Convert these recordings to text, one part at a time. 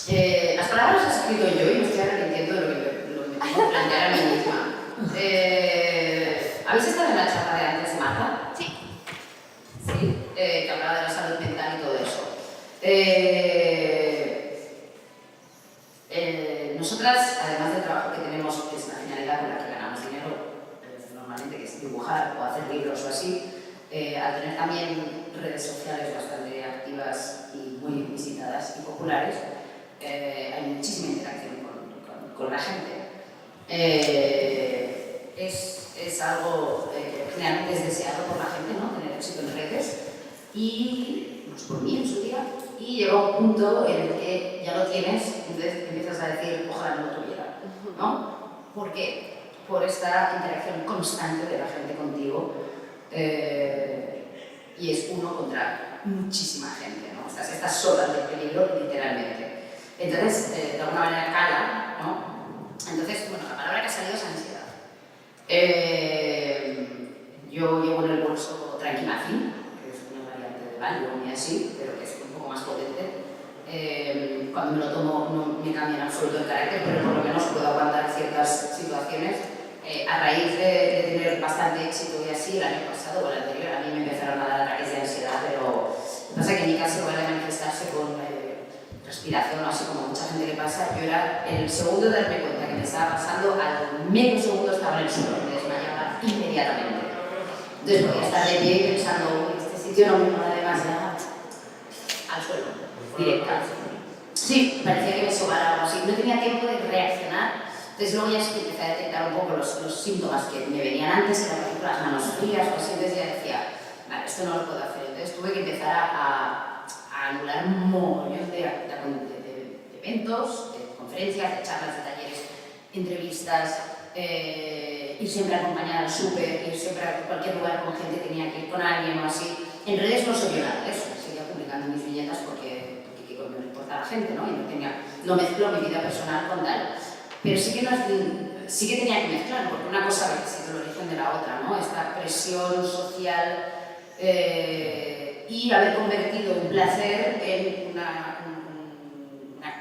Las palabras las he escrito yo y me estoy arrepintiendo de lo que me tengo que plantear a mí misma. ¿Habéis estado en la charla de antes de Marta? Sí. Sí, que hablaba de la salud mental y todo eso. Nosotras, además del trabajo que tenemos, que es la finalidad con la que ganamos dinero, normalmente que es dibujar o hacer libros o así, al tener también redes sociales bastante activas y muy visitadas y populares, hay muchísima interacción con la gente. Es algo que generalmente es deseado por la gente, ¿no? Tener éxito en redes. Y, pues por mí en su día, y llega un punto en el que ya lo tienes, entonces empiezas a decir, ojalá no lo tuviera, ¿no? ¿Por qué? Por esta interacción constante de la gente contigo, y es uno contra muchísima gente, ¿no? Estás sola del peligro, literalmente. Entonces, de alguna manera cala, ¿no? Entonces, bueno, la palabra que ha salido es ansiedad. Yo llevo en el bolso Tranquimacin, que es una variante de Valium y así, pero que es un poco más potente. Cuando me lo tomo no me cambia en absoluto el carácter, pero por lo menos puedo aguantar ciertas situaciones. A raíz de tener bastante éxito y así, el año pasado o el anterior, a mí me empezaron a dar ataques de ansiedad, pero lo que pasa es que en mi caso van a manifestarse con respiración, o así como mucha gente le pasa. Yo era el segundo de darme cuenta que me estaba pasando, al medio segundo estaba en el suelo, me desmayaba inmediatamente. Entonces podía estar de pie pensando, este sitio no me mola demasiado, al suelo, directa. Sí, parecía que me sobara algo así, no tenía tiempo de reaccionar. Entonces luego ya empecé a detectar un poco los síntomas que me venían antes, que era por ejemplo las manos frías o así, entonces ya decía, vale, esto no lo puedo hacer. Entonces tuve que empezar a anular un montón de eventos, de conferencias, de charlas, de talleres, entrevistas, ir siempre acompañada al súper, ir siempre a cualquier lugar con gente, tenía que ir con alguien o así. En redes no soy nada de eso, seguía publicando mis viñetas porque no me importa a la gente, ¿no? Y no mezclo mi vida personal con tal. Pero sí que tenía que mezclar, porque una cosa había sido el origen de la otra, ¿no? Esta presión social y haber convertido un placer en una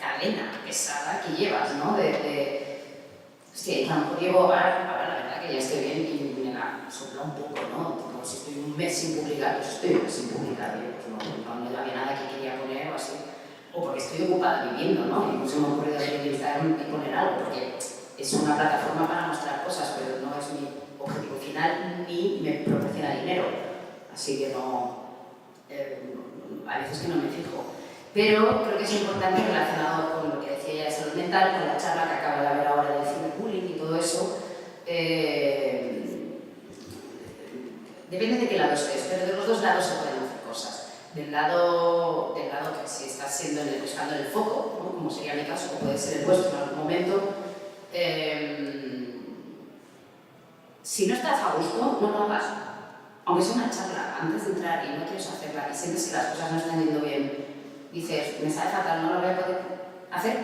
cadena pesada que llevas, ¿no? Sí, a lo mejor llevo ahora la verdad que ya estoy bien y me la sopla un poco, ¿no? Como si estoy un mes sin publicar, pues estoy un mes sin publicar, pues no había nada que quería poner o así. O porque estoy ocupada viviendo, ¿no? Y no se me ha ocurrido abrir Instagram y poner algo, porque es una plataforma para mostrar cosas, pero no es mi objetivo final ni me proporciona dinero. Así que no, a veces que no me fijo. Pero creo que es importante relacionado con lo que decía ya de salud mental, con la charla que acaba de haber ahora del ciberbullying y todo eso. Depende de qué lado estés, pero de los dos lados se pueden hacer cosas. Del lado que si estás buscando el foco, ¿no? Como sería mi caso, o puede ser el vuestro en algún momento, si no estás a gusto, no lo hagas. Aunque sea una charla, antes de entrar y no quieres hacerla y sientes que las cosas no están yendo bien, dices, me sale fatal, no lo voy a poder hacer,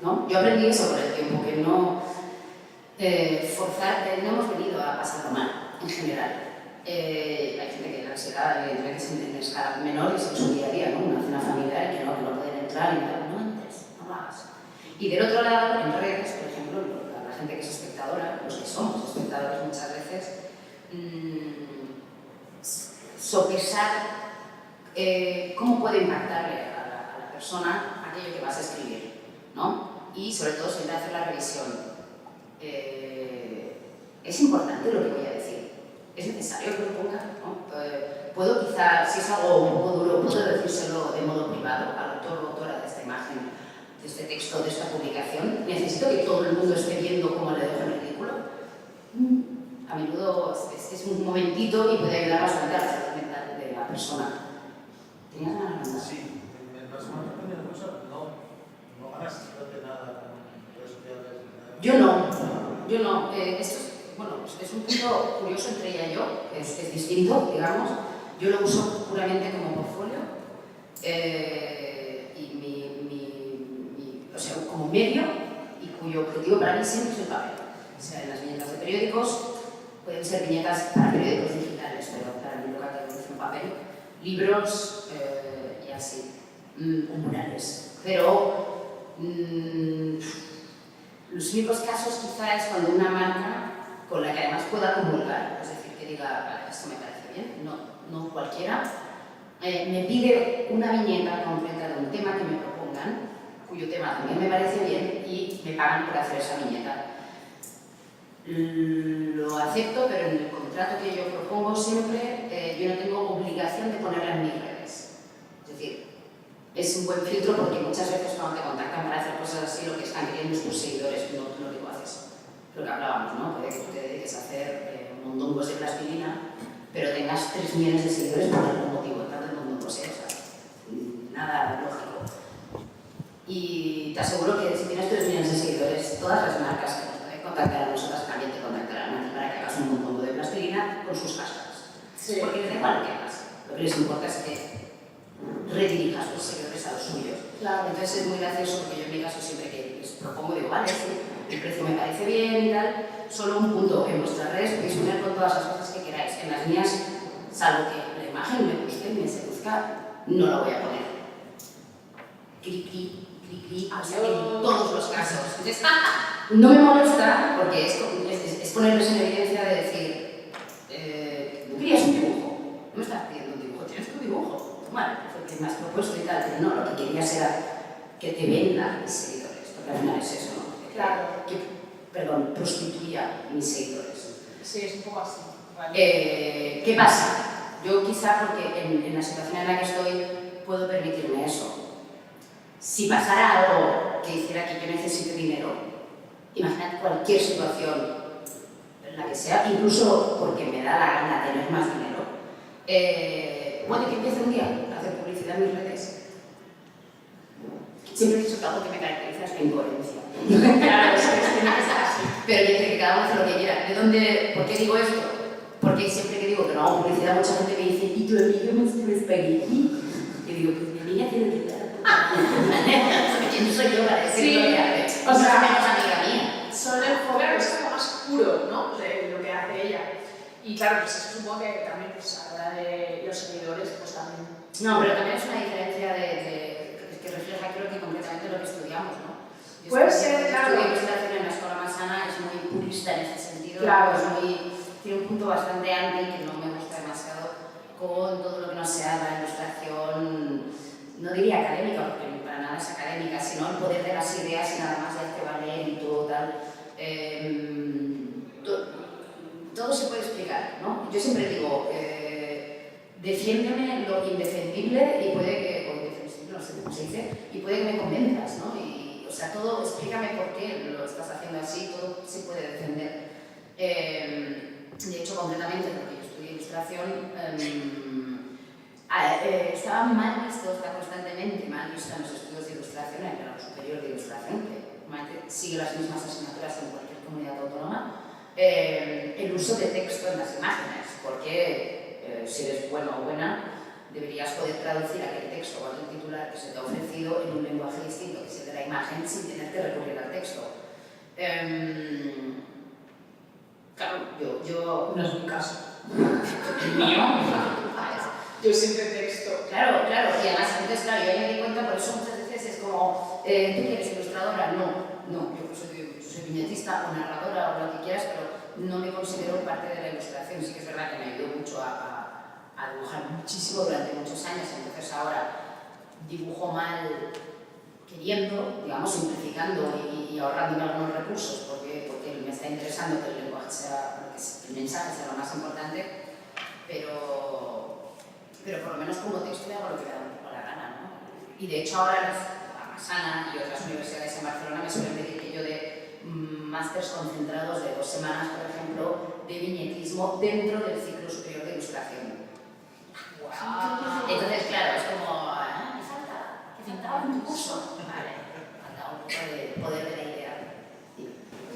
¿no? Yo aprendí eso con el tiempo, que no forzar, no hemos venido a pasarlo mal, en general. Hay gente que la ansiedad evidentemente es en escala menor y es en su día a día, ¿no? Una cena familiar y que no pueden entrar y tal, no entres, no lo hagas. Y del otro lado, en redes, por ejemplo, la gente que es espectadora, los que somos espectadores muchas veces, sopesar cómo puede impactarle a la persona aquello que vas a escribir, ¿no? Y sobre todo siempre hacer la revisión. Es importante lo que voy a decir. Es necesario que lo ponga, ¿no? Puedo quizá, si es algo un poco duro, puedo decírselo de modo privado al autor o autora de esta imagen, de este texto, de esta publicación. Necesito que todo el mundo esté viendo cómo le dejo en ridículo. A menudo es un momentito y puede ayudar bastante a la salud mental de la persona. ¿Tenías ganas de hablar? Sí, en personas que aprenden cosas, no ganas nada con redes sociales. Yo no. Esto es un punto curioso entre ella y yo, es distinto, digamos. Yo lo uso puramente como portfolio y o sea, como medio y cuyo objetivo para mí siempre es el papel. O sea, en las viñetas de periódicos pueden ser viñetas para periódicos digitales, pero para mí lo que hago es un papel, libros y así, murales. Pero Los únicos casos quizá es cuando una marca con la que además pueda comulgar, es decir, que diga, vale, esto me parece bien, no cualquiera, me pide una viñeta concreta de un tema que me propongan, cuyo tema también me parece bien y me pagan por hacer esa viñeta. Lo acepto, pero en el contrato que yo propongo siempre, yo no tengo obligación de ponerla en mis redes. Es decir, es un buen filtro porque muchas veces cuando te contactan para hacer cosas así, lo que están queriendo es tus seguidores, no tú lo que tú haces. Lo que hablábamos, ¿no? Puede que tú te dediques a hacer mondongos de plastilina, pero tengas 3 millones de seguidores por algún motivo, tanto el mondongo sea, nada lógico. Y te aseguro que si tienes 3 millones de seguidores, todas las marcas que nos pueden contactar a nosotras también te contactarán a ti para que hagas un mondongo de plastilina con sus hashtags. Sí. Porque les da igual que hagas. Lo que les importa es que redirijas los seguidores a los suyos. Claro. Entonces es muy gracioso porque yo en mi caso siempre que les propongo digo, vale, sí, el precio me parece bien y tal, solo un punto, en vuestras redes podéis poner con todas las cosas que queráis. En las mías, salvo que la imagen me guste y me seduzca, no la voy a poner. Clic, o sea, en todos los casos. Entonces, no me molesta porque es ponerles en evidencia de decir, ¿tú querías un dibujo? No me estás pidiendo un dibujo, tienes tu dibujo. Bueno, porque me has propuesto y tal, pero no, lo que querías era que te vendan mis seguidores, porque al final es eso, ¿no? Claro. Perdón, prostituía mis seguidores. Sí, es un poco así. Vale. ¿Qué pasa? Yo quizá porque en la situación en la que estoy puedo permitirme eso. Si pasara algo que hiciera que yo necesite dinero, imagínate cualquier situación en la que sea, incluso porque me da la gana tener más dinero, puede que empiece un día a hacer publicidad en mis redes. Siempre he dicho que algo que me caracteriza es la incoherencia. Claro, es que tiene que ser así. Pero yo sé que cada uno hace lo que quiera. ¿Por qué digo esto? Porque siempre que digo que no hago publicidad, mucha gente me dice, ¿y tu amiga muestra espagueti? Y digo, pues mi amiga tiene que dar. ¿Quién soy yo para decir lo que hace? O sea, menos amiga mía. Son el joven, es como más puro, ¿no? De lo que hace ella. Y claro, pues eso supongo que también, pues a la hora de los seguidores, pues también. No, pero también es una diferencia que refleja, creo que concretamente lo que estudiamos, ¿no? Puede ser, claro. Estudio ilustración en la escuela manzana, es muy purista en ese sentido. Claro. Tiene un punto bastante anti que no me gusta demasiado con todo lo que no sea la ilustración, no diría académica, porque para nada es académica, sino el poder de las ideas y nada más de hacer valer y todo tal. Todo se puede explicar, ¿no? Yo siempre digo, defiéndeme lo indefendible y puede que, o indefensible, no sé cómo se dice, y puede que me convenzas, ¿no? O sea, todo, explícame por qué lo estás haciendo así, todo se puede defender. De hecho, concretamente, porque yo estudié ilustración, estaba mal visto, está constantemente mal visto en los estudios de ilustración, en el grado superior de ilustración, que sigue las mismas asignaturas en cualquier comunidad autónoma, el uso de texto en las imágenes, porque si eres bueno o buena, deberías poder traducir aquel texto o aquel titular que se te ha ofrecido en un lenguaje distinto que es el de la imagen sin tener que recurrir al texto. Claro, yo no es mi caso. El mío. Yo siempre texto. Claro, y además, entonces, claro, yo me di cuenta, por eso muchas veces es como, ¿tú eres ilustradora? No, yo soy viñetista o narradora o lo que quieras, pero no me considero parte de la ilustración. Sí que es verdad que me ayudó mucho a dibujar muchísimo durante muchos años, entonces ahora dibujo mal queriendo, digamos, simplificando y ahorrándome algunos recursos porque me está interesando que el lenguaje sea, que el mensaje sea lo más importante, pero por lo menos como texto le hago lo que me da un poco la gana, ¿no? Y de hecho ahora la Masana y otras universidades en Barcelona me suelen pedir que yo dé másters concentrados de 2 semanas, por ejemplo, de viñetismo dentro del ciclo superior de ilustración. Wow. Entonces, claro, es como, me falta, que faltaba un curso. Vale, falta un poco de poder de la idea.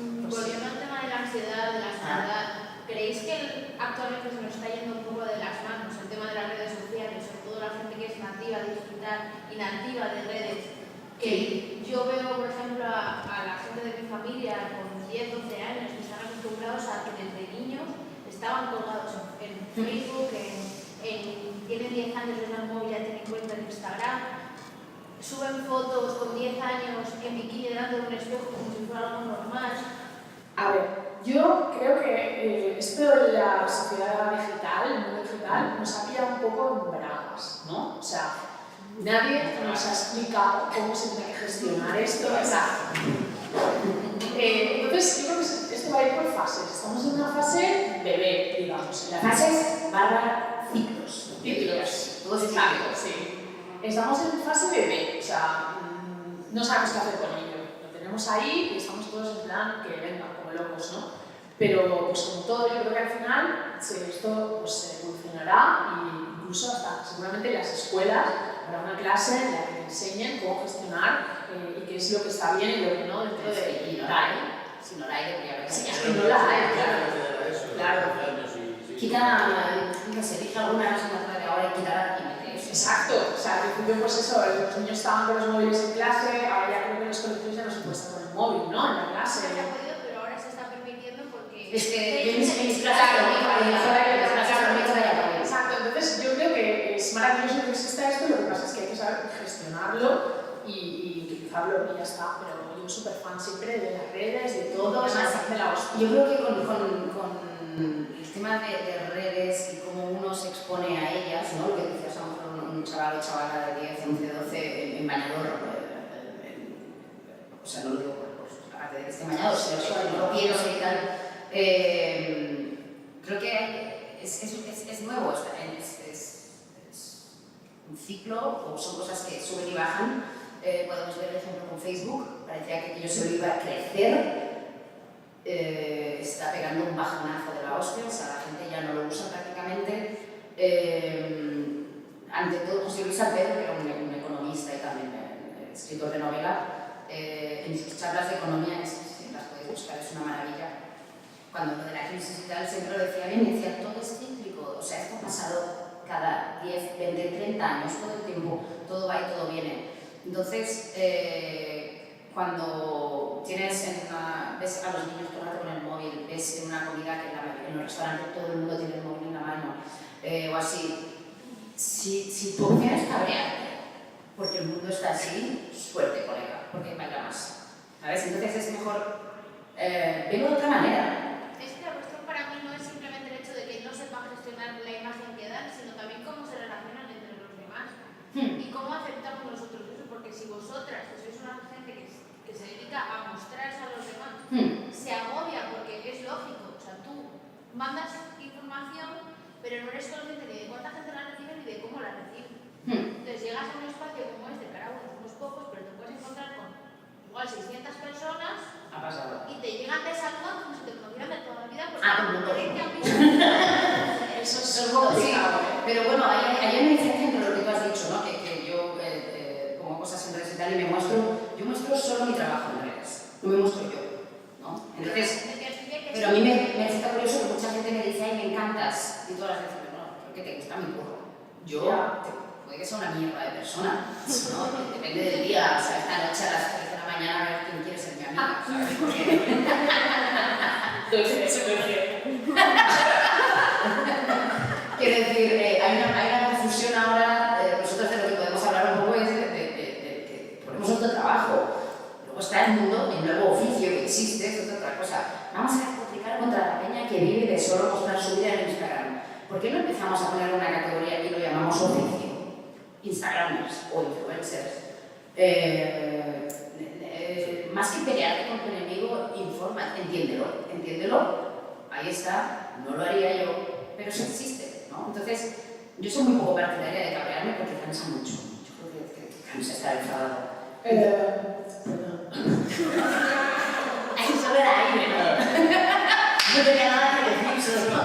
Volviendo al tema de la ansiedad, de la ansiedad, ¿creéis que actualmente se nos está yendo un poco de las manos el tema de las redes sociales, sobre todo la gente que es nativa digital y nativa de redes? Que yo veo, por ejemplo, a la gente de mi familia con 10, 12 años que están acostumbrados a que desde niños estaban colgados en Facebook, tienen 10 años, les dan móvil, ya tienen cuenta en Instagram. suben fotos con 10 años en bikini delante de un espejo como si fuera algo normal. A ver, yo creo que esto de la sociedad digital, el mundo digital, nos ha pillado un poco en bragas, ¿no? O sea, nadie nos ha explicado cómo se tiene que gestionar esto. O sea, entonces, yo creo que esto va a ir por fases. Estamos en una fase bebé, digamos. En la Fases barra ciclos. Ciclos. Todo es Exacto, ciclo. sí. Estamos en fase bebé, o sea, no sabemos qué hacer con ello. Lo tenemos ahí y estamos todos en plan que venga, como locos, ¿no? Pero, pues como todo, yo creo que al final esto pues, evolucionará e incluso hasta seguramente en las escuelas habrá una clase en la que te enseñen cómo gestionar y qué es lo que está bien y lo que no dentro de... Y no la hay. Si no la hay, debería haber. Sí, es que no la hay, claro. Quita, no sé, elige alguna asignatura de ahora y quitará y mete eso. Exacto, o sea, al principio pues eso, los niños estaban con los móviles en clase, ahora ya creo que en los colegios ya no se puede estar con el móvil, ¿no? En la clase. Se ha podido, pero ahora se está permitiendo porque... Es que yo en mis clases Exacto, entonces yo creo que es maravilloso que exista esto, lo que pasa es que hay que saber gestionarlo y utilizarlo y ya está, pero yo soy súper fan siempre de las redes, de todo, es Además, de la hostia. yo creo que con el tema de redes y cómo uno se expone a ellas, ¿no? Lo que decías a lo mejor un chaval o chavala de 10, 11, 12 en bañador, o sea, no lo digo por aparte de que esté bañador, sino que no lo pienso y tal, creo que es nuevo, es un ciclo, o son cosas que suben y bajan. Podemos ver el ejemplo con Facebook, parecía que aquello se iba a crecer. Está pegando un bajonazo de la hostia, o sea, la gente ya no lo usa prácticamente. Ante todo, José Luis Albedo, que era un economista y también escritor de novela, en sus charlas de economía, si las podéis buscar, es una maravilla. Cuando lo de la crisis y tal, siempre lo decía bien, decía, todo es cíclico, o sea, esto ha pasado cada 10, 20, 30 años, todo el tiempo, todo va y todo viene. Entonces, cuando ves a los niños todo el rato con el móvil, ves en una comida que en los restaurantes todo el mundo tiene el móvil en la mano, o así, si tu opción es cabrearte, porque el mundo está así, suerte, colega, porque valga más. ¿Sabes? Entonces es mejor verlo de otra manera. Es que la cuestión para mí no es simplemente el hecho de que no sepan gestionar la imagen que dan, sino también cómo se relacionan entre los demás y cómo aceptamos nosotros eso, porque si vosotras, que sois una gente que se dedica a mostrarse a los demás, se agobia porque es lógico, o sea, tú mandas información, pero no eres consciente ni de cuánta gente la recibe ni de cómo la recibe. Entonces llegas a un espacio como este, que ahora somos pocos, pero te puedes encontrar con igual 600 personas Ha pasado. y te llegan de saludan como si te conocieran de toda la vida porque Como un creen que han visto. Eso es Sí, complicado, pero bueno, hay una diferencia entre lo que tú has dicho, ¿no? Que yo pongo cosas en redes y tal y yo muestro solo mi trabajo en redes, no me muestro yo, ¿no? Entonces, pero a mí me resulta curioso que mucha gente me dice, ay, me encantas, y todas las veces, no, porque te gusta mi curro. Yo, puede que sea una mierda de persona, ¿no? Depende del día, o sea, esta noche a las 3 de la mañana a ver quién quiere ser mi amiga, ¿sabes? Quiero decir, hay una confusión ahora, nosotros de lo que podemos hablar un poco es de que ponemos otro trabajo. Luego está el mundo, el nuevo oficio que existe, es otra cosa. Vamos a despotricar contra la peña que vive de solo mostrar su vida en Instagram. ¿Por qué no empezamos a poner una categoría y lo llamamos oficio? Instagramers o influencers. Más que pelearte con tu enemigo, informa, entiéndelo. Ahí está, no lo haría yo, pero eso existe, ¿no? Entonces, yo soy muy poco partidaria de cabrearme porque cansa mucho. Yo creo que cansa estar enfadado. Ahí solo era aire, ¿no? No tenía nada que decir, solo.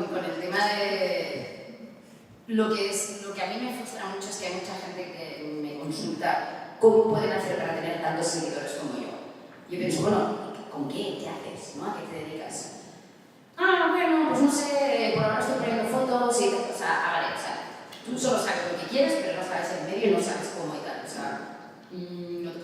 Con el tema de lo que a mí me frustra mucho es que hay mucha gente que me consulta cómo pueden hacer para tener tantos seguidores como yo. Yo pienso, bueno, ¿con qué? ¿Qué haces? ¿No? ¿A qué te dedicas? Bueno, pues no sé, por ahora estoy poniendo fotos y o sea, vale, o sea, tú solo sabes lo que quieres, pero no sabes el medio y no sabes cómo y tal, o sea, no te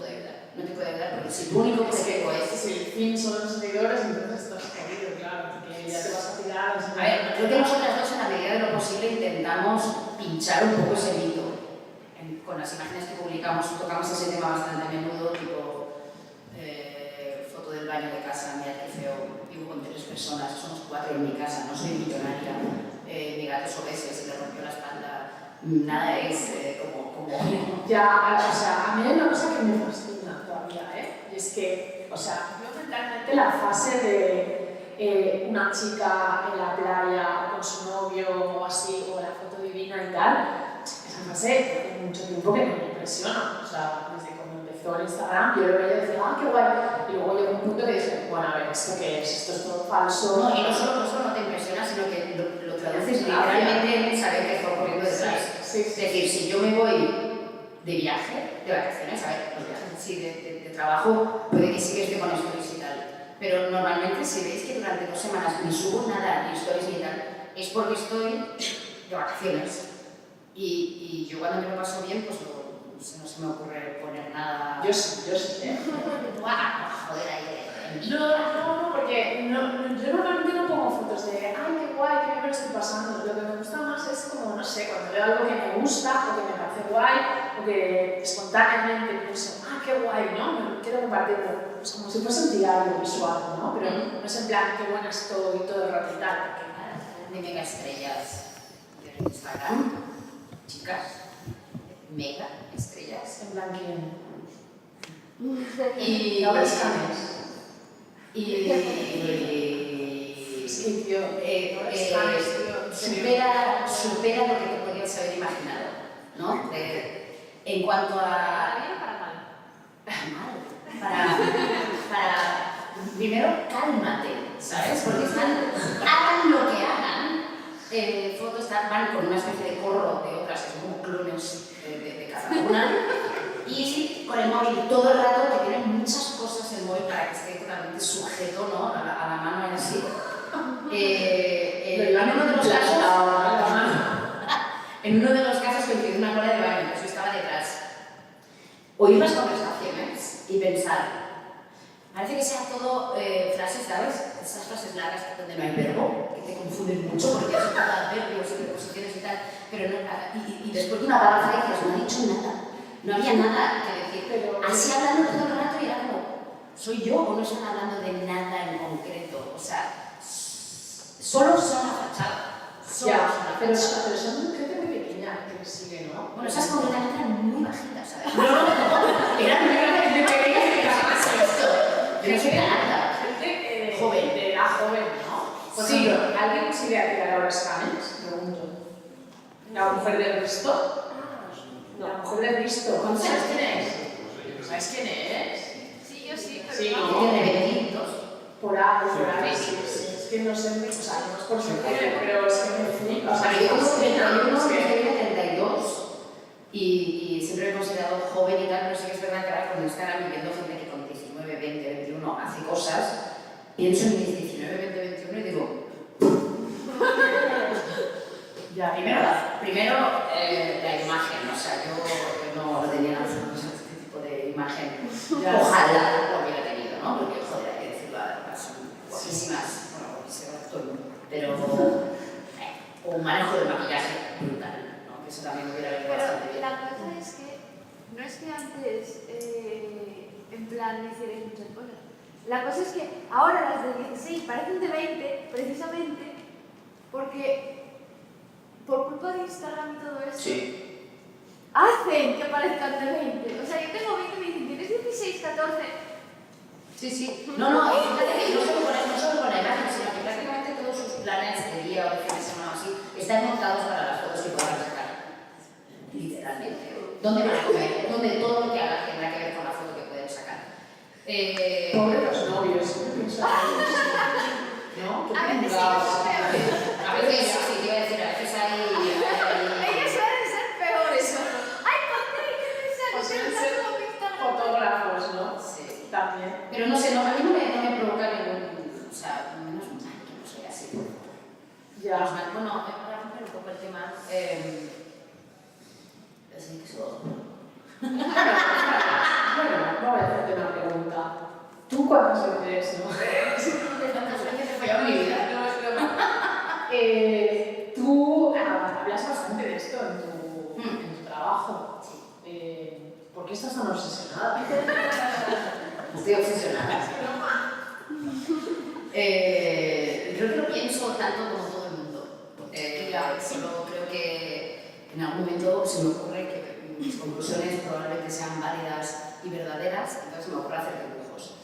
puedo ayudar porque si tu único objetivo es... Si el fin son los seguidores, entonces estás jodido, claro, porque ya te vas a tirar... A ver, creo que nosotras dos en la medida de lo posible intentamos pinchar un poco ese mito. tocamos ese tema bastante a menudo, tipo foto del baño de casa, mira qué feo, vivo con 3 personas, somos 4 en mi casa, no soy millonaria, mi gato es obeso, se le rompió la espalda, nada es como... Ya, o sea, a mí hay una cosa que me fascina todavía, y es que, o sea, yo mentalmente la fase de una chica en la playa con su novio o así, o la foto divina y tal, esa fase hace mucho tiempo que me impresiona, o sea, desde cuando empezó el Instagram yo lo veía y decía, qué guay, y luego llegó un punto que dije, bueno, a ver, ¿esto qué es? Esto es todo falso. No, y no solo no te impresiona, sino que lo traduces literalmente en saber qué está ocurriendo detrás. Sí. Es decir, si yo me voy de viaje, de vacaciones, a ver, los viajes sí de trabajo, puede que sí que esté con stories y tal, pero normalmente si veis que durante 2 semanas ni subo nada, ni stories ni tal, es porque estoy de vacaciones. Y yo cuando me lo paso bien, pues no se me ocurre poner nada... Yo sí, Joder, ahí... No, porque yo normalmente no pongo fotos de ay, qué guay, qué bien me lo estoy pasando. Lo que me gusta más es como, no sé, cuando veo algo que me gusta o que me parece guay o que espontáneamente pienso, qué guay, ¿no? Quiero compartirlo. Pues como si fuese un diario visual, ¿no? Pero no es en plan, qué buena estoy todo el rato y tal. De mega estrellas de Instagram, chicas, mega estrellas. En plan, ¿quién? Y ahora escanes. Sí, tío. supera lo que te podrías haber imaginado, ¿no? En cuanto a... ¿Para bien o para mal? Primero, cálmate, ¿sabes? Porque hagan lo que hagan, fotos van con una especie de corro de otras, que son como clones de cada una, y con el móvil todo el rato, que tienen muchas cosas el móvil para que esté totalmente sujeto, ¿no? A la mano y así. En uno de los casos coincidí una cola de baño, entonces yo estaba detrás. Oír las conversaciones y pensar, parece que sea todo frases, ¿sabes? Esas frases largas donde no hay verbo, que te confunden mucho porque es cada verbo y preposiciones y tal, pero no, y después de una palabra dices, no ha dicho nada, no había nada que decir, pero así hablando todo el rato y era como, ¿soy yo o no están hablando de nada en concreto? O sea, solo son la fachada. Pero son gente muy pequeña que sigue, ¿no? Bueno, esas concretamente eran muy bajitas, ¿sabes? No, eran muy pequeñas que jamás esto. Yo no soy tan alta. Gente joven. De edad joven, ¿no? Por Sí. ejemplo, ¿alguien considera que Laura Escanes? Pregunto. ¿La mujer del Risto? La mujer del Risto. ¿Cuántos años tienes? ¿Sabes quién es? Sí, yo sí, pero Sí, no. ¿no? Tiene 22. Por ahí, sí. Es que no sé, o sea, no es por su género, pero es que me flipa. O sea, yo tengo tengo 32 y siempre me he considerado joven y tal, pero sí que es verdad que ahora con Instagram y viendo gente que con 19, 20, 21 hace cosas, pienso en mis 19, 20, 21 y digo... Ya, Primero la imagen, o sea, yo no tenía nada este tipo de imagen. Ojalá lo hubiera tenido, ¿no? Porque, joder, hay que decirlo, son guapísimas, bueno, guapísimas todo el mundo, pero un manejo del maquillaje brutal, ¿no? Que eso también hubiera venido bastante Pero bien. la cosa es que no es que antes, en plan, hicierais muchas cosas. La cosa es que ahora las de 16 parecen de 20, precisamente, porque por culpa de Instagram y todo eso, hacen que parezcan de 20. O sea, yo tengo 20 y me dicen, ¿tienes 16, 14? Sí. No, fíjate que no solo con la imagen, sino que prácticamente todos sus planes de día o de fin de semana o así están montados para las fotos que puedan sacar. Literalmente. ¿Dónde van a comer? Donde todo lo que haga tendrá que ver con la foto que pueden sacar. Pobre los novios, siempre pienso en ellos. ¿No? A veces sí que son peores. A veces, sí, te iba a decir, a veces hay... Ellos suelen ser peores. ¡Ay, ponte! ¿Qué O suelen mensajes? ser ¿Cómo Instagram? fotógrafos, ¿no? Sí. También. Pero no sé, a mí no me provoca ningún... O sea, menos mal que no soy así. Ya. Bueno, para romper un poco el tema... Así que eso... Bueno, voy a hacerte una pregunta. ¿Tú cuántas veces, no? ¿Cuántas veces he follado en mi vida? No, es broma. Tú hablas bastante de esto en tu trabajo. qué estás tan obsesionada? Estoy obsesionada. Creo que lo pienso tanto como todo el mundo. Solo creo que en algún momento se me ocurre que mis conclusiones probablemente sean válidas y verdaderas, entonces me ocurre hacer dibujos.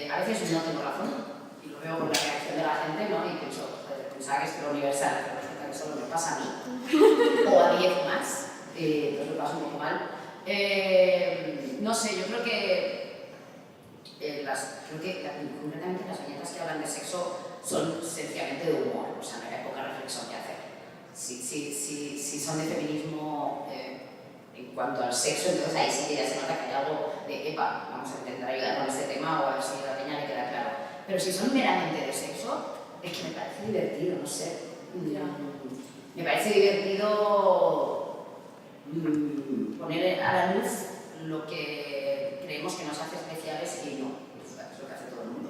A veces no tengo razón y lo veo por la reacción de la gente, ¿no? Y pienso, joder, pensaba que esto era universal, pero resulta que solo me pasa a mí o a 10 más, entonces lo paso un poco mal. No sé, yo creo que concretamente las viñetas que hablan de sexo son sencillamente de humor, o sea, no hay poca reflexión que hacer. Si son de feminismo en cuanto al sexo, entonces ahí sí que ya se nota que hay algo de epa, vamos a intentar ayudar con este tema o a ver si a la peña le queda claro. Pero si son meramente de sexo, es que me parece divertido, no sé. Me parece divertido poner a la luz lo que creemos que nos hace especiales y no, es lo que hace todo el mundo.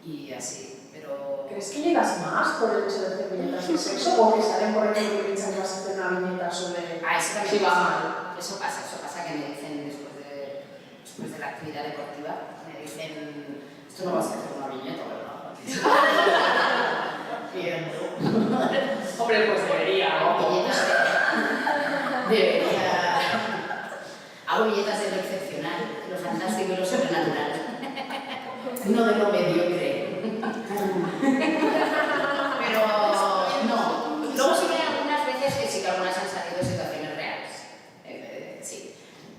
Y así, pero... ¿Crees que llegas más por el hecho de hacer viñetas de sexo o que salen por el que piensan que vas a hacer una viñeta sobre... eso también si va pasa. mal? Eso pasa que me dicen después de la actividad deportiva, me dicen, esto no vas a hacer una viñeta, ¿verdad? Bien. Hombre, pues debería, ¿no? Debería. Hago viñetas de lo excepcional, de lo fantástico y lo sobrenatural. No de lo mediocre. Pero no. Luego sí que hay algunas veces que sí que algunas han salido de situaciones reales. Sí.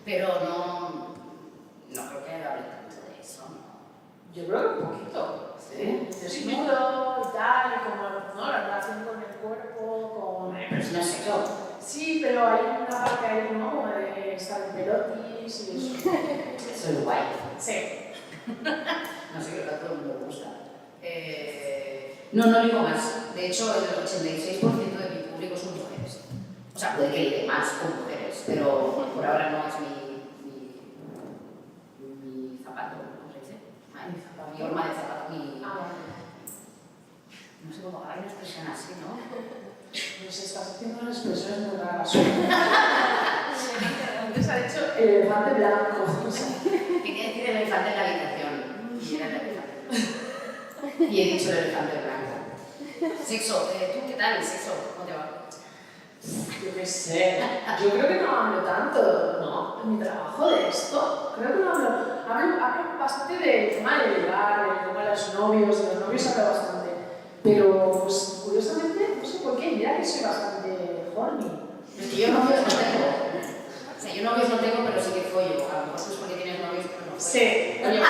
Pero no creo que hable tanto de eso, ¿no? Yo creo que un poquito. ¿Sí? Desnudo y tal, y como ¿no? La relación con el cuerpo, con... Pero eso no es sexo. Sí, pero hay una parte ahí, ¿no? Como de estar en pelotis y eso. Eso es guay. Sí. No sé, creo que a todo el mundo le gusta. No digo más. De hecho, el 86% de mi público son mujeres. O sea, puede que llegue más con mujeres, pero por ahora no es mi zapato, ¿cómo se dice? Mi zapato, mi horma de zapato, no sé cómo, hay una expresión así, ¿no? Nos estás haciendo unas expresiones muy raras. Antes ha dicho el elefante blanco. Quería decir el elefante en la habitación. Y era el elefante blanco. Y he dicho el elefante blanco. Sexo, ¿tú qué tal? ¿Sexo? ¿Cómo te va? Yo qué sé. Yo creo que no hablo tanto, ¿no? En mi trabajo de esto. Creo que no hablo. Hablo bastante del tema de ligar, del tema de los novios hablo bastante. Pero, pues, curiosamente, no sé por qué, mira que soy bastante horny. Es que yo novios no tengo. O sea, yo novios no tengo, pero sí que follo. A lo mejor tú es porque tienes novios, pero no follo. Sí, oye,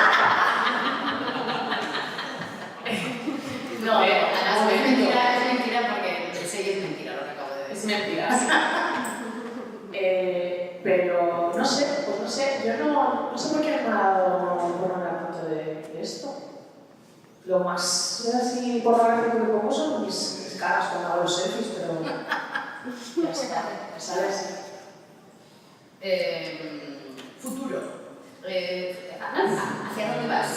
no, además es mentira porque sé que es mentira lo que acabo de es decir. mentira, sí. Pero, no sé, pues no sé, yo no sé por qué me ha dado por hablar tanto de esto. Lo más así pornográfico que pongo son mis caras cuando hago los selfies, pero ya está, me sale así. Futuro. ¿Hacia dónde vas?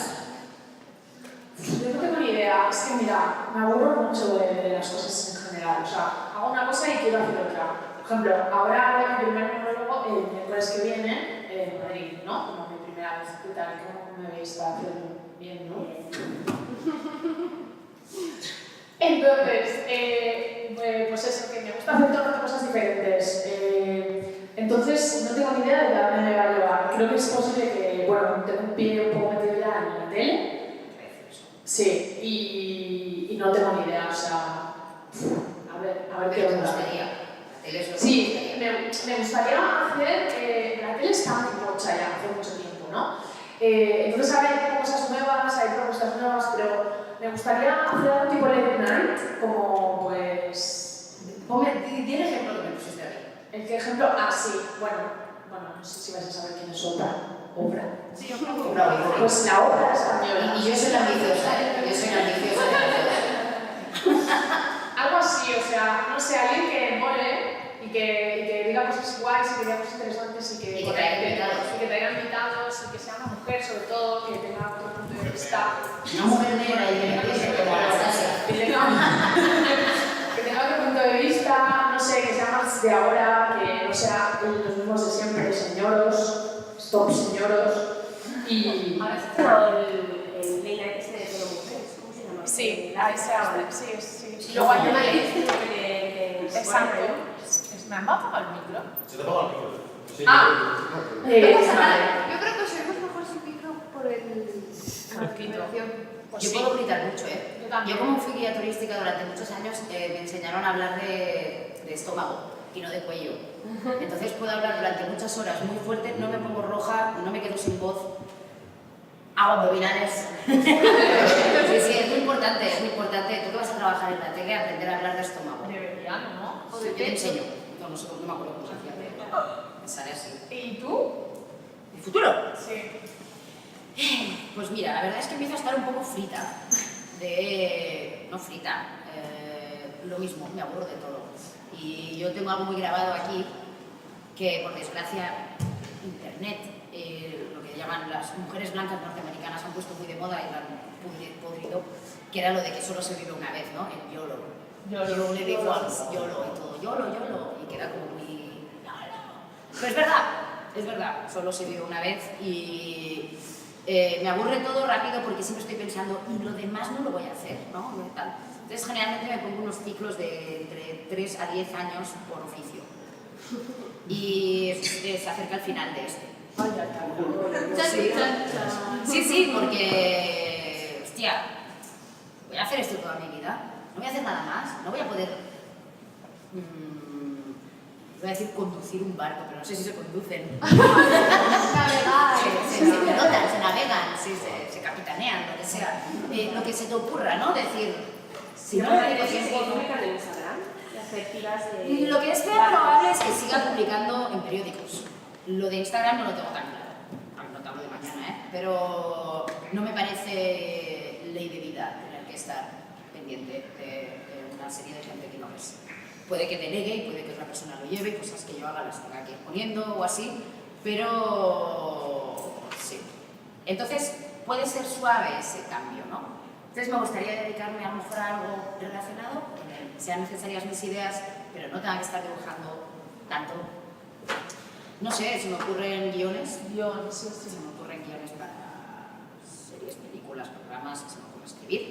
Yo no tengo ni idea, es que mira, me aburro mucho de las cosas en general, o sea, hago una cosa y quiero hacer otra. Por ejemplo, ahora voy a mi primer monólogo el miércoles que viene en Madrid, ¿no? Como mi primera vez, ¿qué tal? ¿Cómo me veis para hacerlo bien, no? Entonces, pues eso, que me gusta hacer todas las cosas diferentes. Entonces, no tengo ni idea de dónde me va a llevar. Creo que es posible que, bueno, tengo un pie un poco metido ya en la tele. Sí, y no tengo ni idea, o sea, a ver qué ¿Te onda. gustaría? Sí, me gustaría hacer, la tele está muy pocha ya hace mucho tiempo, ¿no? Entonces ahora hay cosas nuevas, hay propuestas nuevas, pero me gustaría hacer algo tipo Late Night, como pues... Di el ejemplo que me pusiste ahí. ¿En qué ejemplo? Ah, sí, bueno, no sé si vais a saber quién es Oprah. ¿Oprah? Sí, Oprah. Pues la Oprah española. Y yo soy la ambiciosa, yo soy la ambiciosa de la Algo así, o sea, no sé, alguien que mole y que diga cosas guays y que diga cosas interesantes y que traiga invitados. y que traiga invitados y que sea una mujer sobre todo, que tenga otro punto de vista. Una mujer negra y que empiece como Anastasia. Que tenga otro punto de vista, no sé, que sea más de ahora, que no sea los mismos de siempre, Y Ahora se ha estrenado el Late Night este de Todo Mujeres, ¿cómo se llama? sí, La ese ahora. sí, sí. Sí, Luego hay Yo una me que... he Exacto. ¿Me han apagado el micro? Se te apaga el micro. Sí, Ah. no, No pasa nada. Yo creo que os oímos mejor sin micro por el... Poquito. Pues Yo sí. puedo gritar mucho, ¿eh? Yo también. Yo como fui guía turística durante muchos años, me enseñaron a hablar de estómago y no de cuello. Entonces puedo hablar durante muchas horas muy fuerte, no me pongo roja, no me quedo sin voz, hago abdominales. Sí, sí, es muy importante, es muy importante. Tú que vas a trabajar en la tele, aprender a hablar de estómago. Debería, ¿no? Sí, yo te enseño. No sé, no me acuerdo cómo se hacía, pero me sale así. ¿Y tú? ¿El futuro? Sí. Pues mira, la verdad es que empiezo a estar un poco frita. No frita, lo mismo, me aburro de todo. Y yo tengo algo muy grabado aquí, que por desgracia internet, lo que llaman las mujeres blancas norteamericanas han puesto muy de moda y lo han podrido, que era lo de que solo se vive una vez, ¿no? El YOLO. You only live once, YOLO y todo, YOLO, y queda como muy... Pero es verdad, solo se vive una vez y me aburre todo rápido porque siempre estoy pensando, y lo demás no lo voy a hacer, ¿no? Tal. Entonces generalmente me pongo unos ciclos de entre 3 a 10 años por oficio y se acerca el final de este. Sí, sí, porque, hostia, voy a hacer esto toda mi vida, no voy a hacer nada más, no voy a poder, voy a decir conducir un barco, pero no sé si se conducen. Navegar. Se pilotan, se navegan, se capitanean, lo que sea. Lo que se te ocurra, ¿no? Decir, si no tengo tiempo... publican en Instagram y hacer tiras de... Lo que es probable es que siga publicando en periódicos. Lo de Instagram no lo tengo tan claro. No te hablo de mañana, ¿eh? Pero no me parece ley de vida tener que estar pendiente de una serie de gente que no es. Puede que delegue y puede que otra persona lo lleve, cosas que yo haga las tenga que ir poniendo o así, pero sí. Entonces puede ser suave ese cambio, ¿no? Entonces me gustaría dedicarme a lo mejor a algo relacionado, que sean necesarias mis ideas, pero no tenga que estar dibujando tanto. No sé, se me ocurren guiones. Se me ocurren guiones para series, películas, programas, se me ocurre escribir,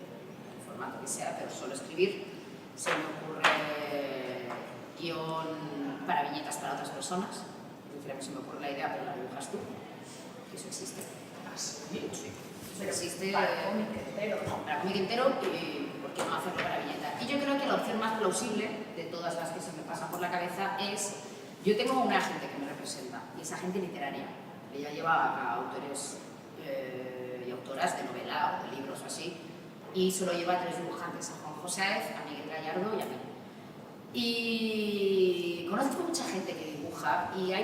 el formato que sea, pero solo escribir. Se me ocurre guión para viñetas para otras personas. Es decir, a mí se me ocurre la idea, pero la dibujas tú. Que eso existe. ¿Sí? Eso existe Para cómic entero, ¿no? para cómic entero y por qué no hacerlo para viñeta. Y yo creo que la opción más plausible de todas las que se me pasan por la cabeza es, yo tengo una agente que me representa y es agente literaria. Ella lleva a autores y autoras de novela o de libros o así, y solo lleva a 3 dibujantes, a Juan José Aez, a Miguel Gallardo y a mí. Y conozco mucha gente que dibuja y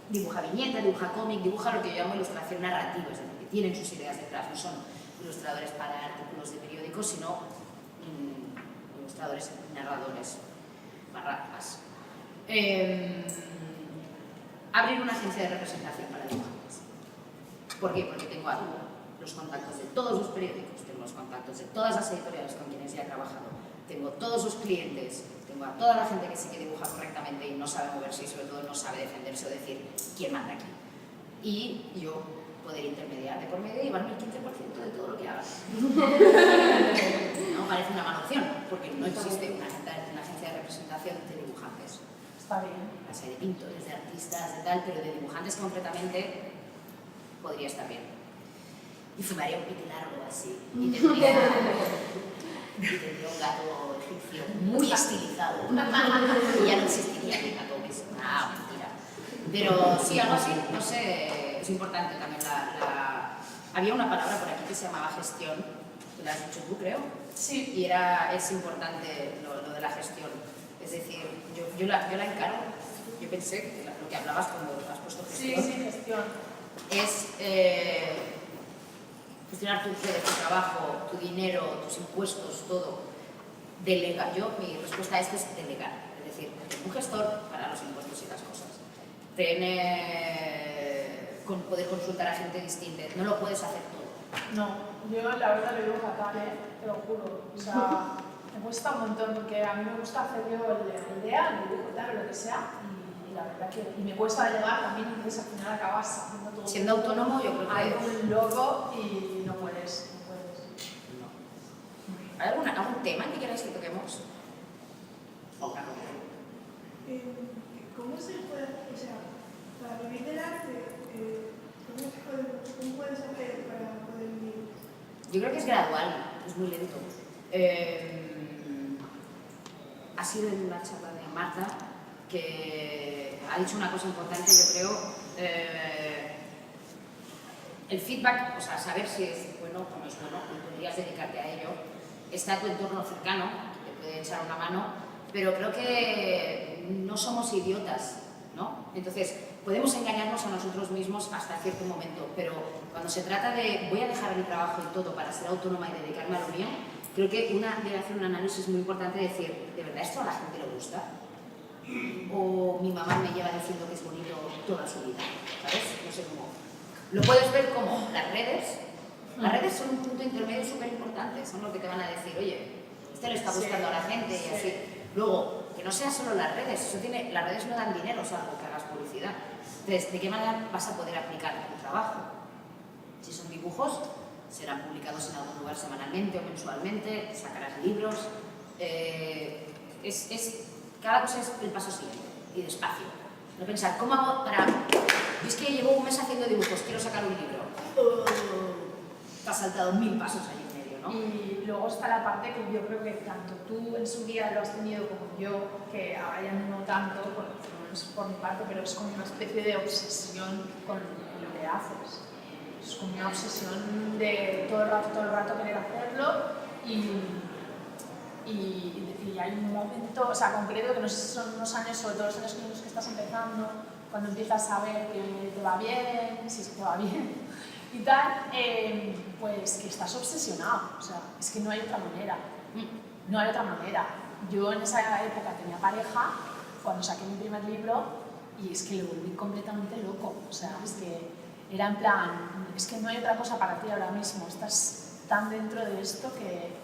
dibuja viñeta, dibuja cómic, dibuja lo que yo llamo ilustración narrativa, es decir, que tienen sus ideas detrás, no son ilustradores para artículos de periódicos, sino ilustradores narradores, barracas. Abrir una agencia de representación para dibujantes. ¿Por qué? Porque tengo los contactos de todos los periódicos, tengo los contactos de todas las editoriales con quienes ya he trabajado, tengo todos los clientes, tengo a toda la gente que sí que dibuja correctamente y no sabe moverse y sobre todo no sabe defenderse o decir quién manda aquí. Y yo poder intermediar de por medio y llevarme el 15% de todo lo que haga. No parece una mala opción, porque no existe una agencia de representación de dibujantes. Está bien. Las hay de pintores, de artistas, de tal, pero de dibujantes concretamente podría estar bien. Y fumaría un piti largo así. Y tendría un gato egipcio muy estilizado. Y ya no existiría ni gatones. Ah, mentira. Pero sí, algo así, no sé, es importante también Había una palabra por aquí que se llamaba gestión, que la has dicho tú, creo. Sí. Y es importante lo de la gestión. Es decir, yo la encaro. Yo pensé que lo que hablabas cuando has puesto gestión. Sí, gestión. Es gestionar tu trabajo, tu dinero, tus impuestos, todo. Delegar. Mi respuesta a esto es delegar. Es decir, un gestor para los impuestos y las cosas. Poder consultar a gente distinta. No lo puedes hacer todo. No, yo la verdad lo digo fatal, te lo juro. O sea, me cuesta un montón porque a mí me gusta hacer yo la idea, el dibujo, tal, o lo que sea, y la verdad que y me cuesta llevar también, entonces al final acabas haciendo todo. Siendo autónomo, yo creo que hay un loco y no puedes. ¿Hay algún tema que queráis que toquemos? ¿Cómo se puede, o sea, para vivir del arte, cómo puedes hacer para poder vivir? Yo creo que es gradual, es muy lento. Ha sido en una charla de Marta que ha dicho una cosa importante, yo creo. El feedback, o sea, saber si es bueno o no es bueno, y podrías dedicarte a ello. Está tu entorno cercano, que te puede echar una mano, pero creo que no somos idiotas, ¿no? Entonces, podemos engañarnos a nosotros mismos hasta cierto momento, pero cuando se trata de voy a dejar mi trabajo y todo para ser autónoma y dedicarme a lo mío, creo que debe hacer un análisis muy importante de decir, ¿de verdad esto a la gente le gusta? O mi mamá me lleva diciendo que es bonito toda su vida, ¿sabes? No sé cómo. Lo puedes ver como las redes. Las redes son un punto intermedio súper importante, son lo que te van a decir, oye, este le está gustando a la gente y así. Luego, que no sean solo las redes, las redes no dan dinero, salvo que hagas publicidad. Entonces, ¿de qué manera vas a poder aplicar tu trabajo? Si son dibujos, serán publicados en algún lugar semanalmente o mensualmente, sacarás libros. Cada cosa es el paso siguiente y despacio. No pensar, ¿cómo hago para...? Yo es que llevo un mes haciendo dibujos, quiero sacar un libro. Te has saltado 1000 pasos ahí en medio, ¿no? Y luego está la parte que yo creo que tanto tú en su día lo has tenido como yo, que ahora ya no tanto, por lo menos por mi parte, pero es como una especie de obsesión con lo que haces. Es como una obsesión de todo el rato querer hacerlo y hay un momento, o sea, concreto, que no sé si son unos años, sobre todo los años en los que estás empezando, cuando empiezas a ver que te va bien, si es que te va bien y tal, pues que estás obsesionado, o sea, es que no hay otra manera, no hay otra manera. Yo en esa época tenía pareja, cuando saqué mi primer libro, y es que lo volví completamente loco, o sea, es que era en plan, es que no hay otra cosa para ti ahora mismo, estás tan dentro de esto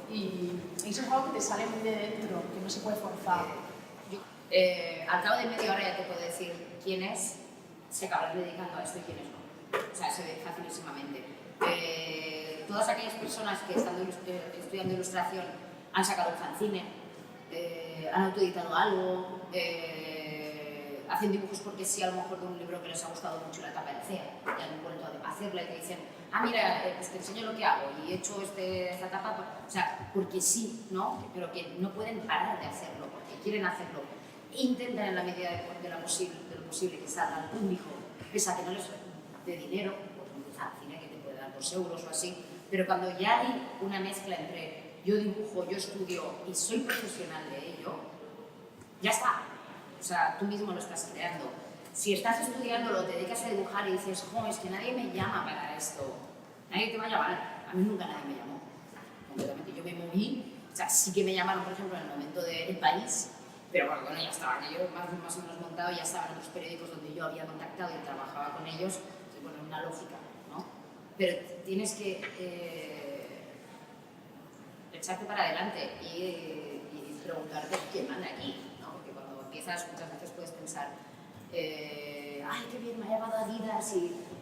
y eso es algo que te sale muy de dentro, que no se puede forzar. Al cabo de media hora ya te puedo decir quién es, se acabarán dedicando a esto y quiénes no. O sea, se ve facilísimamente. Todas aquellas personas que estando estudiando ilustración han sacado un fanzine, han autoeditado algo, hacen dibujos porque sí, a lo mejor de un libro que les ha gustado mucho la tapa de CEA, y han vuelto a hacerla y te dicen, ah, mira, pues te enseño lo que hago y he hecho esta tapa, o sea, porque sí, ¿no? Pero que no pueden parar de hacerlo, porque quieren hacerlo. Intentan en la medida de lo posible que salga al público, pese a que no les dé dinero, por ejemplo, un cine que te puede dar 2 euros o así, pero cuando ya hay una mezcla entre yo dibujo, yo estudio y soy profesional de ello, ya está. O sea, tú mismo lo estás creando. Si estás estudiándolo, te dedicas a dibujar y dices, jo, es que nadie me llama para esto, nadie te va a llamar. A mí nunca nadie me llamó, completamente. Yo me moví, o sea, sí que me llamaron, por ejemplo, en el momento de El País, pero bueno, ya estaban ellos más o menos montados, ya estaban otros periódicos donde yo había contactado y trabajaba con ellos, entonces, bueno, una lógica, ¿no? Pero tienes que echarte para adelante y preguntarte quién manda aquí, ¿no? Porque cuando empiezas muchas veces puedes pensar, ay, qué bien, me ha llamado Adidas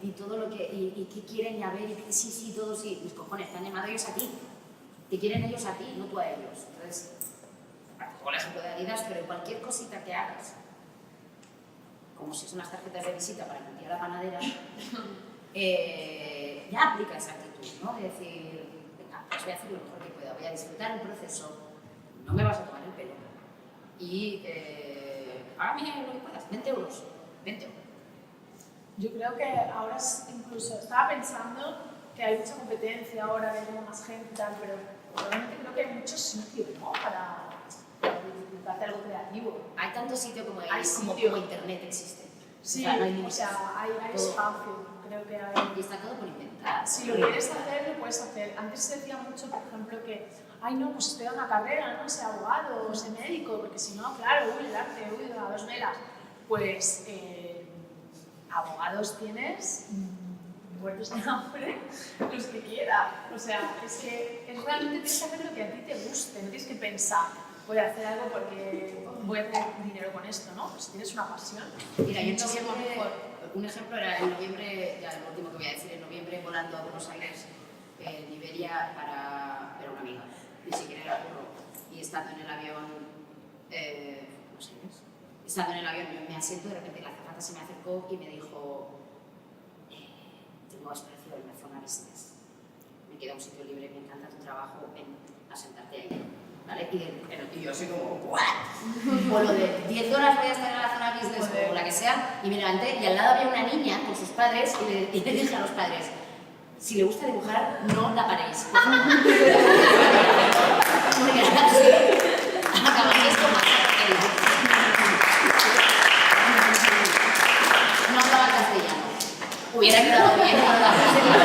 y todo lo que, y qué quieren, y a ver, y sí, todo sí, mis cojones, te han llamado ellos a ti, te quieren ellos a ti, no tú a ellos. Entonces, con el ejemplo de Adidas, pero cualquier cosita que hagas, como si son unas tarjetas de visita para que a la panadera, ya aplica esa actitud, ¿no? De decir, venga, pues voy a hacer lo mejor que pueda, voy a disfrutar el proceso, no me vas a tomar el pelo. Y págame lo que puedas, 20 euros, 20 euros. Yo creo que ahora incluso estaba pensando que hay mucha competencia ahora, que hay más gente y tal, pero realmente creo que hay muchos sitios, ¿no? Para disfrutarte algo creativo. Hay tanto sitio como internet existe. Sí, o sea, no hay límites. hay espacio, creo que hay. Y está todo por inventar. Si lo quieres hacer, lo puedes hacer. Antes se decía mucho, por ejemplo, que ay no, pues estudia una carrera, no sé abogado o sé médico, porque si no, claro, el arte, a 2 melas. Pues abogados tienes, muertos de hambre, los que quieras. O sea, es que realmente tienes que hacer lo que a ti te guste, no tienes que pensar, voy a hacer algo porque voy a hacer dinero con esto, ¿no? Pues si tienes una pasión. Mira, yo en muchísimo noviembre, mejor. un ejemplo era en noviembre, ya lo último que voy a decir, en noviembre volando a Buenos Aires, en Iberia, para ver a una amiga, ni siquiera era curro, y estando en el avión, no sé, estando en el avión, yo me asiento, de repente la azafata se me acercó y me dijo, tengo espacio en la zona business, me queda un sitio libre, me encanta tu trabajo, ven a sentarte ahí. ¿Vale? Y yo soy como, ¿what? O lo de 10 horas voy a estar en la zona business o la que sea, y me levanté y al lado había una niña con sus padres y le dije a los padres, si le gusta dibujar, no la paréis. Porque así acabaréis como él. No hablaba castellano. Hubiera quedado bien, no hablaba castellano.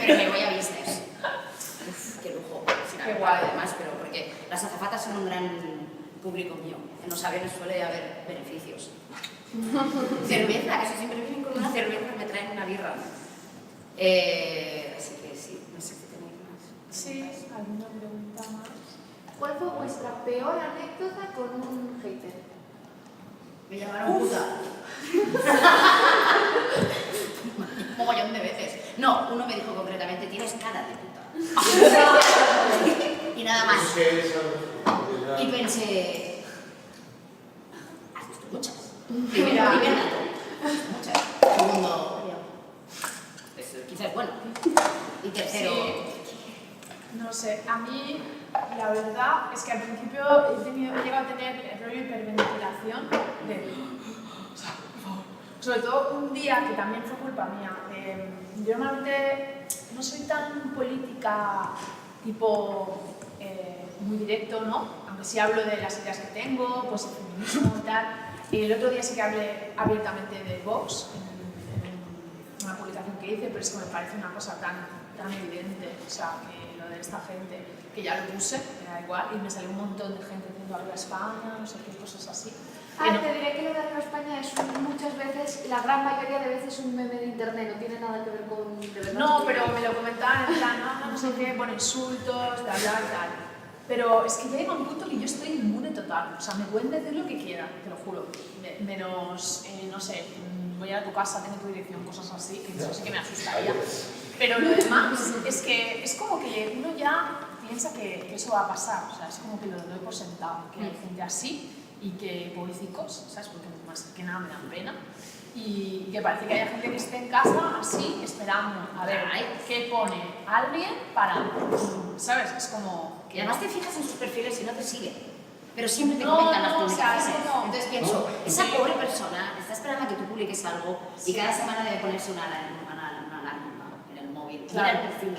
Pero me voy a business. Uf, qué lujo. Qué guay. Además, pero porque las azafatas son un gran público mío. En los aviones suele haber beneficios. Cerveza, que eso siempre vienen con una cerveza y me traen una birra. Así que sí, no sé si tenéis más. Sí, ¿alguna pregunta más? ¿Cuál fue vuestra peor anécdota con un hater? Me llamaron puta. Un mogollón de veces. No, uno me dijo concretamente, tienes cara de puta. Y nada más. Y pensé, has visto muchas. Primer dato, muchas. Segundo, quizás bueno. Y tercero, No sé, a mí la verdad es que al principio he llegado a tener el rollo de hiperventilación o sea, por favor. Sobre todo un día que también fue culpa mía. Yo normalmente no soy tan política tipo muy directo, ¿no? Aunque sí hablo de las ideas que tengo, pues el feminismo y tal. El otro día sí que hablé abiertamente de Vox en una publicación que hice, pero es que me parece una cosa tan evidente, o sea, que lo de esta gente, que ya lo puse, me da igual, y me salió un montón de gente diciendo arriba España, no sé qué cosas así. Te diré que lo de Arriba España es muchas veces, la gran mayoría de veces, un meme de internet, no tiene nada que ver con de verdad. No, pero me lo comentaban en plan, no sé qué, con insultos, bla, bla y tal. Pero es que ya llega un punto que yo estoy inmune total, o sea, me pueden decir lo que quieran, te lo juro. Menos, no sé, voy a tu casa, tengo tu dirección, cosas así, que eso sí que me asustaría. Pero lo demás es que es como que uno ya piensa que eso va a pasar, o sea, es como que lo doy por sentado, que hay gente así y que pobrecicos, ¿sabes? Porque más que nada me dan pena. Y que parece que haya gente que esté en casa así, esperando a ver qué pone alguien para, ¿sabes? Es como... y además te fijas en sus perfiles y no te siguen. Pero siempre te No, comentan las no, o sea, publicaciones. eso no. Entonces pienso, esa pobre persona está esperando a que tú publiques algo y cada semana debe ponerse una alarma en el móvil, Claro. mira el perfil.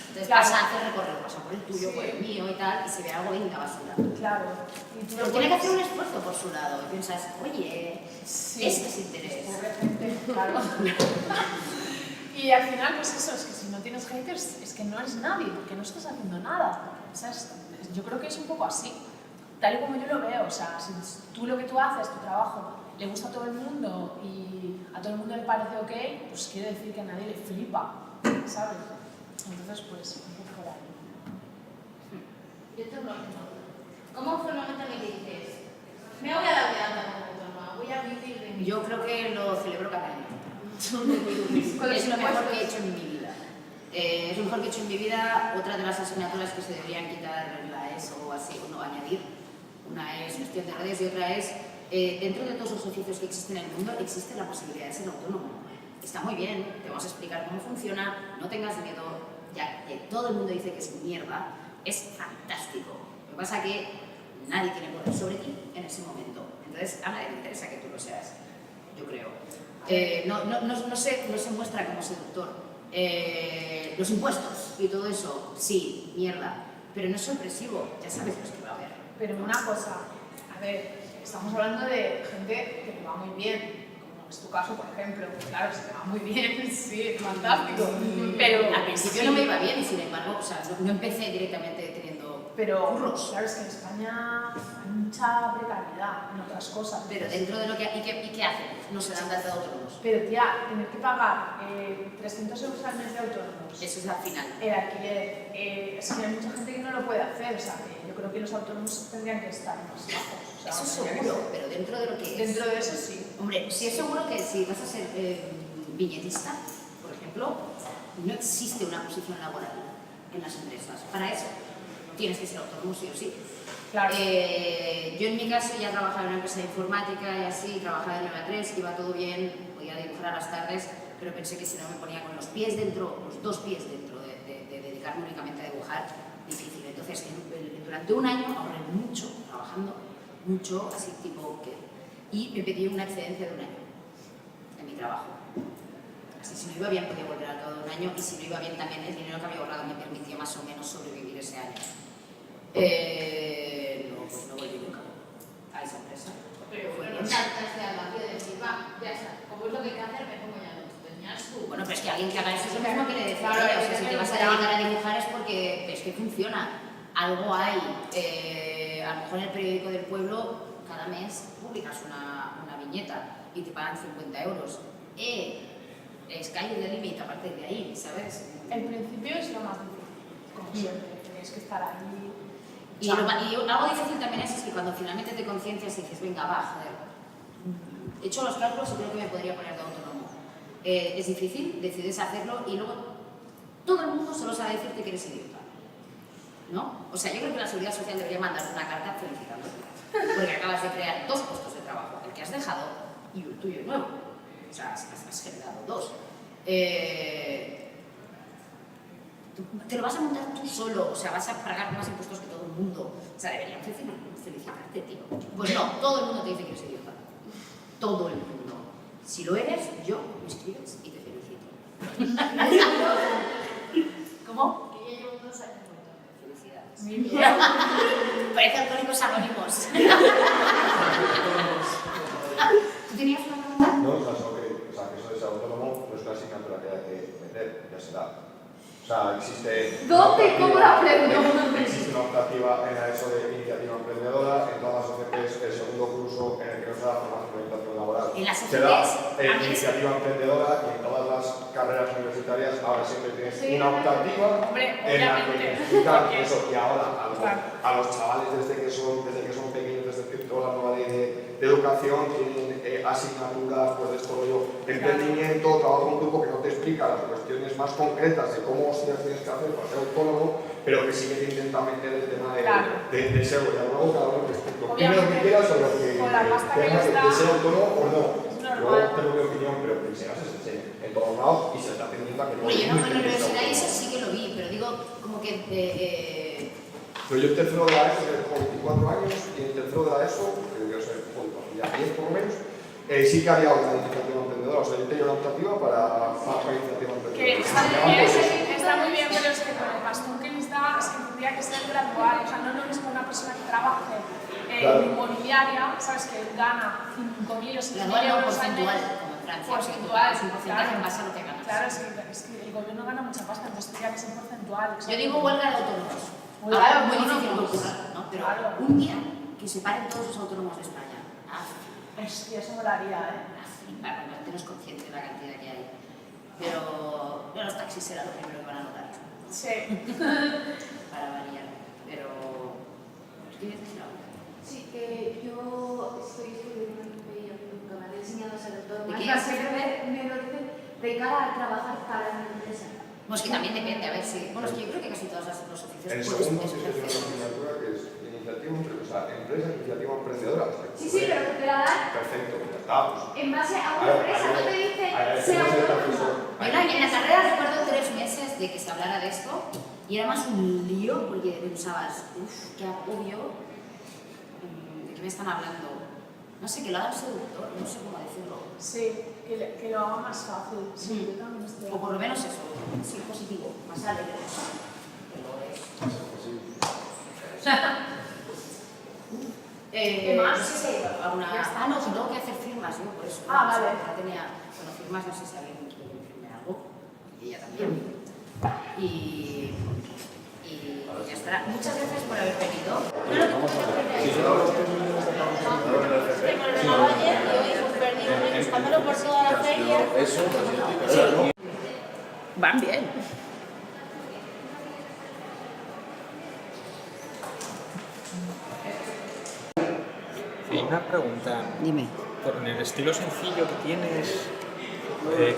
Entonces Claro. pasa a hacer recorrer, pasa por el tuyo, por el mío y tal, y si ve algo, venga, basura. Claro. Y tú Pero lo tiene que puedes- hacer un esfuerzo por su lado y piensas, oye, Sí. este es interés. Pobre gente, claro. Y al final, pues eso, es que si no tienes haters, es que no eres nadie, porque no estás haciendo nada. ¿Sabes? Yo creo que es un poco así, tal y como yo lo veo. O sea, si tú lo que tú haces, tu trabajo, le gusta a todo el mundo y a todo el mundo le parece ok, pues quiere decir que a nadie le flipa, ¿sabes? Entonces, pues, un poco por ahí. Yo tengo una pregunta. ¿Cómo fue el momento en el que dices, me voy a dar de alta como autónoma, voy a vivir de mí? Yo creo que lo celebro cada año. Es lo mejor que he hecho en mi vida. Es lo mejor que he hecho en mi vida. Otra de las asignaturas que se deberían quitar en la ESO o así, o no añadir, una es gestión de redes y otra es, dentro de todos los oficios que existen en el mundo, existe la posibilidad de ser autónomo. Está muy bien, te vamos a explicar cómo funciona, no tengas miedo, ya que todo el mundo dice que es mierda, es fantástico. Lo que pasa es que nadie tiene poder sobre ti en ese momento. Entonces, a nadie le interesa que tú lo seas, yo creo. No se muestra como seductor. Los impuestos y todo eso, sí, mierda, pero no es sorpresivo, ya sabes lo que va a haber. Pero una cosa, a ver, estamos hablando de gente que le va muy bien, como es tu caso, por ejemplo. Claro, si te va muy bien, sí, fantástico. Pero al principio sí. no me iba bien y sin embargo, o sea, no empecé directamente teniendo Pero Curros. claro, es que en España hay mucha precariedad en otras cosas. Pero dentro de lo que... ¿Y qué hacen? No se dan de autónomos. Pero tía, tener que pagar 300 euros al mes de autónomos, Eso es al final. el alquiler, es que hay mucha gente que no lo puede hacer, o sea, que yo creo que los autónomos tendrían que estar más bajos. O sea, Eso tendría que seguro, pero dentro de lo que ser- es... Dentro de eso sí. Hombre, sí es seguro que si vas a ser viñetista, por ejemplo, no existe una posición laboral en las empresas. Para eso tienes que ser autónomo sí o sí. Claro. Yo en mi caso ya trabajaba en una empresa de informática y así, trabajaba de 9 a 3, iba todo bien, podía dibujar a las tardes, pero pensé que si no me ponía con los pies dentro, los dos pies dentro de dedicarme únicamente a dibujar, difícil. Entonces, durante un año ahorré mucho trabajando, mucho, así tipo que... Y me pedí una excedencia de un año en mi trabajo. Así, si no iba bien podía volver al cabo de un año y si no iba bien también el dinero que había ahorrado me permitía más o menos sobrevivir ese año. No, pues no volví nunca a esa empresa. Pero Fue bueno, no bien. saltaste al vacío de decir, va, ya está, como es lo que hay que hacer, me pongo ya lo tenías tú. Bueno, pero es que alguien que haga eso es lo mismo que le decía Claro, a ella. O sea, si te vas a dedicar a evidentemente. dibujar es porque ves que funciona. Algo hay. A lo mejor en el periódico del pueblo cada mes publicas una viñeta y te pagan 50 euros. Sky es el límite a partir de ahí, ¿sabes? El principio es lo más difícil, como siempre, tenéis que estar ahí. Y algo difícil también es que cuando finalmente te conciencias y dices, venga, va, joder, he hecho los cálculos y creo que me podría poner de autónomo. Es difícil, decides hacerlo y luego todo el mundo solo sabe decirte que eres idiota. ¿No? O sea, yo creo que la Seguridad Social debería mandarte una carta felicitándote, porque acabas de crear 2 puestos de trabajo, el que has dejado y el tuyo nuevo. O sea, has generado 2. Te lo vas a montar tú solo, o sea, vas a pagar más impuestos que todo el mundo. O sea, deberían felicitarte, tío. Pues no, todo el mundo te dice que eres idiota. Todo el mundo. Si lo eres, yo me escribes y te felicito. ¿Cómo? Que ya llevo 2 años contando. Felicidades. Parece Alcohólicos Anónimos. ¿Tú tenías una pregunta? No, o sea, que eso de ser autónomo no es una asignatura que hay que meter, ya se da. O sea, existe... ¿Dónde? ¿Cómo lo aprendo? Existe una optativa en la ESO de iniciativa emprendedora, en todas las OCPs el segundo curso en el que nos da formación de orientación laboral. En las Se da OCPs, iniciativa emprendedora y en todas las carreras universitarias ahora siempre tienes Sí. una optativa Hombre, en la que obviamente. explican Porque- eso. Y ahora Claro. a los chavales desde que son pequeños, desde que toda la nueva ley de educación tienen asignaturas, pues de esto rollo, emprendimiento, trabajo en grupo que no te explica las cuestiones más concretas de cómo tienes que hacer para ser autónomo, pero que sí que te intenta meter el tema de, Claro. de serlo. Y luego cada uno que lo opine lo que Obviamente, quiera sobre lo que con la pasta que tengas les da, de ser autónomo o no. es normal. Luego tengo mi opinión, pero que se enseña en todos lados y se está teniendo que Oye, yo no, en la universidad eso sí que lo vi, pero digo, como que... Pero yo en tercero de la ESO, que tengo 24 años, y en tercero de la ESO, que debió ser ya 10 por lo menos, sí que había una iniciativa emprendedora. O sea, yo tenía una optativa para iniciativa emprendedora. Que está muy bien, pero es que con el pastón que les da es que tendría que ser gradual. O sea, no es lo mismo una persona que trabaje Claro. en inmobiliaria, ¿sabes? Que gana 5.000 o 6.000 Gradual no euros al porcentual, mes. como en Francia. O sea, que tú Porcentual, pagas un porcentaje claro. en base a lo que ganas. Claro, es que el gobierno gana mucha pasta, entonces tendría que ser porcentual. Yo digo huelga de autónomos. Huelga de Ahora, muy autónomos. difícil que ocurra, ¿no? Pero Claro. un día que se paren todos los autónomos de España. Hostia, eso molaría, ¿eh? Para que no es consciente de la cantidad que hay. Pero los taxis será lo primero que van a notar. Sí. Para variar. Pero... ¿Quieres decir algo? Sí, que yo estoy estudiando un MBA que me han enseñado a ser autónoma. ¿De qué? Va a ser me lo dicen de cara a trabajar para una empresa. Bueno, es que también depende, a ver si... Bueno, es que yo creo que casi todos los oficios El puedes segundo sí que tiene una ejercer. asignatura que es empresa iniciativa emprendedora. Sí, sí, pero que te la dan Perfecto, ya está. Pues, en base a una Claro, empresa, no te dicen ahí sea tienes el autónoma. profesor. Yo en la carrera recuerdo 3 meses de que se hablara de esto y era más un lío porque pensabas, uff, qué agobio, ¿de qué me están hablando? No sé, que lo haga el seductor, no sé cómo decirlo. Sí, que lo haga más fácil. Sí, yo también estoy. O por lo menos eso, sí, positivo, más alegre. Pero es... ¿Qué más? Alguna... Ya está. Ah, no, tengo que hacer firmas, yo por eso. Ah, vale. Ya tenía, bueno, firmas, no sé si alguien quiere firmar algo, y ella también. Y ya está. Sara, muchas gracias por haber venido. Que me lo regaló ayer y hoy pues perdí buscándolo por toda la feria. Van bien. Y una pregunta, Dime. en el estilo sencillo que tienes,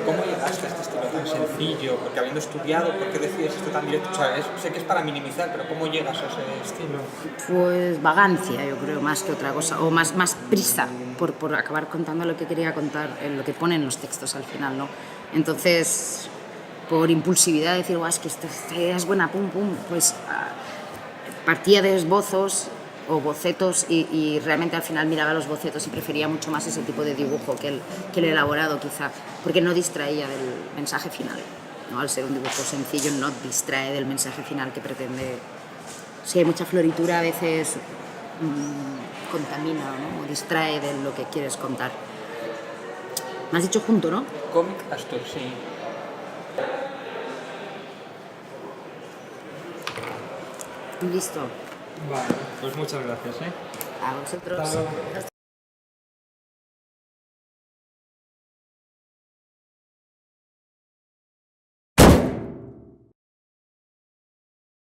¿cómo llegaste a este estilo tan sencillo? Porque habiendo estudiado, ¿por qué decides esto tan directo? O sea, sé que es para minimizar, pero ¿cómo llegas a ese estilo? Pues vagancia, yo creo, más que otra cosa, o más prisa por acabar contando lo que quería contar, lo que ponen los textos al final, ¿no? Entonces, por impulsividad, decir, guau, es que esta idea es buena, pum, pum, pues partía de esbozos o bocetos y realmente al final miraba los bocetos y prefería mucho más ese tipo de dibujo que el elaborado quizá, porque no distraía del mensaje final, ¿no? Al ser un dibujo sencillo no distrae del mensaje final que pretende. Si hay mucha floritura a veces contamina, ¿no? O distrae de lo que quieres contar. Me has dicho junto, ¿no? Cómic Astor, sí. Listo. Vale, pues muchas gracias, ¿eh? A vosotros. Hasta luego.